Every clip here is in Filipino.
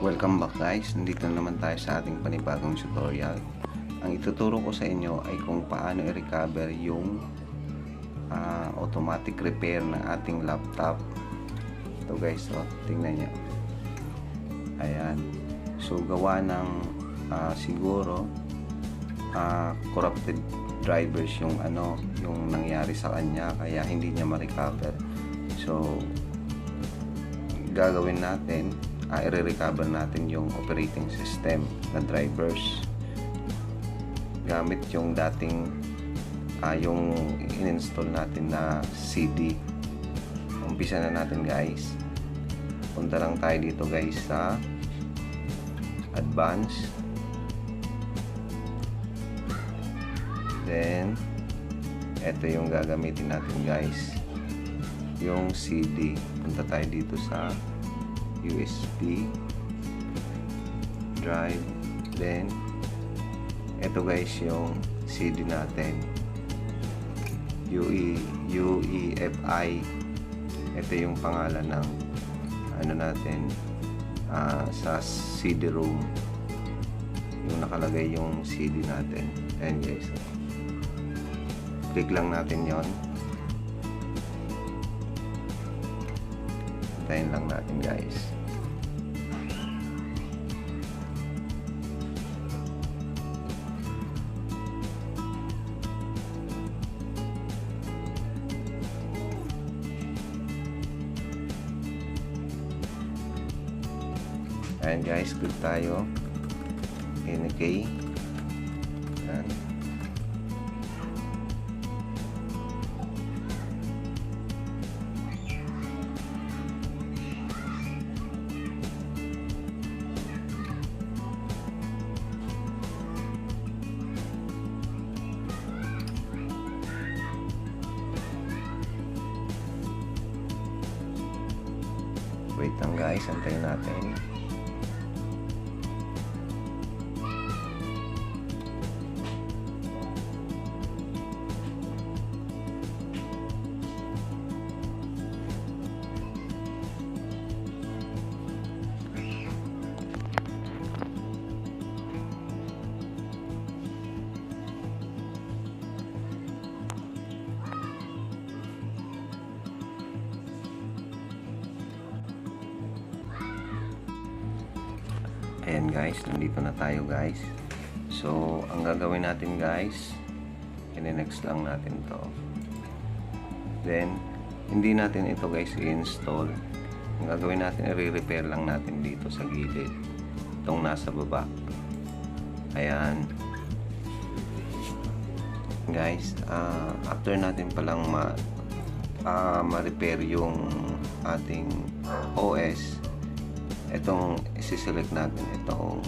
Welcome back guys, nandito naman tayo sa ating panibagong tutorial. Ang ituturo ko sa inyo ay kung paano i-recover yung automatic repair ng ating laptop. Ito guys, tingnan nyo. Ayan. So gawa ng siguro corrupted drivers yung yung nangyari sa kanya, kaya hindi niya ma-recover. So gagawin natin, i-recover natin yung operating system na drivers gamit yung dating yung in-install natin na CD. Umpisa na natin guys. Punta lang tayo dito guys sa advanced, then ito yung gagamitin natin guys, yung CD. Punta tayo dito sa USB drive, then ito guys yung CD natin, UEFI. Ito yung pangalan ng natin sa CD-ROM, yung nakalagay yung CD natin. Ayan guys, click lang natin yon, hintayin lang natin guys. Ayan guys, good tayo. Okay. Ayan. Wait lang guys, antayin natin. Ayan guys, nandito na tayo guys. So, ang gagawin natin guys, i-next lang natin to. Then, hindi natin ito guys i-install. Ang gagawin natin, i-repair lang natin dito sa gilid. Itong nasa baba. Ayan. Guys, after natin palang ma-repair yung ating OS, itong isi-select natin, itong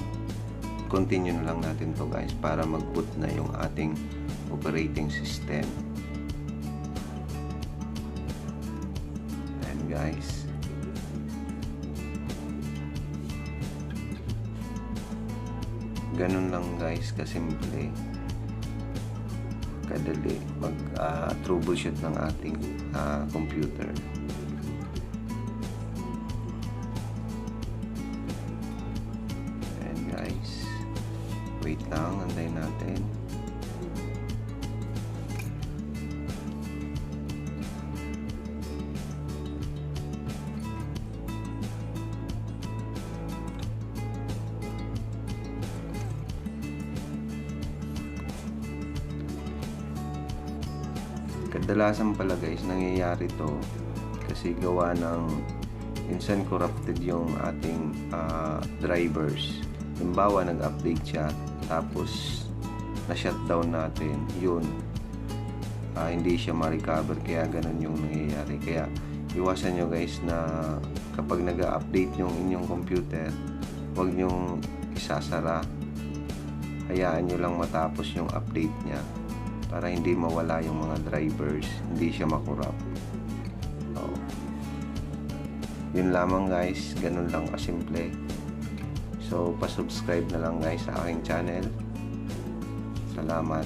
continue na lang natin to guys para mag-boot na yung ating operating system. And guys, ganun lang guys kasimple, kadali mag troubleshoot ng ating computer. Wait lang, antayin natin. Kadalasan pala guys, nangyayari to kasi gawa ng minsan corrupted yung ating drivers. Halimbawa, nag-update siya, tapos na-shutdown natin, yun, hindi siya ma-recover, kaya ganun yung nangyayari. Kaya iwasan nyo guys na kapag nag-update yung inyong computer, huwag nyong isasara, hayaan nyo lang matapos yung update nya para hindi mawala yung mga drivers, hindi siya makurap. So, yun lamang guys, ganun lang kasimple. So, pa-subscribe na lang guys sa aking channel. Salamat.